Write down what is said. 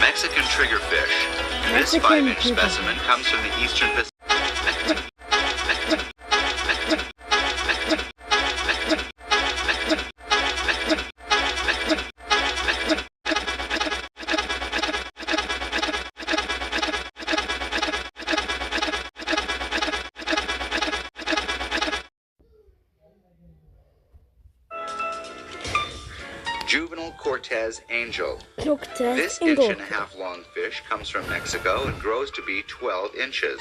Mexican triggerfish. This 5-inch specimen comes from the eastern Pacific. Juvenile Cortez angel. This 1.5-inch long fish comes from Mexico and grows to be 12 inches.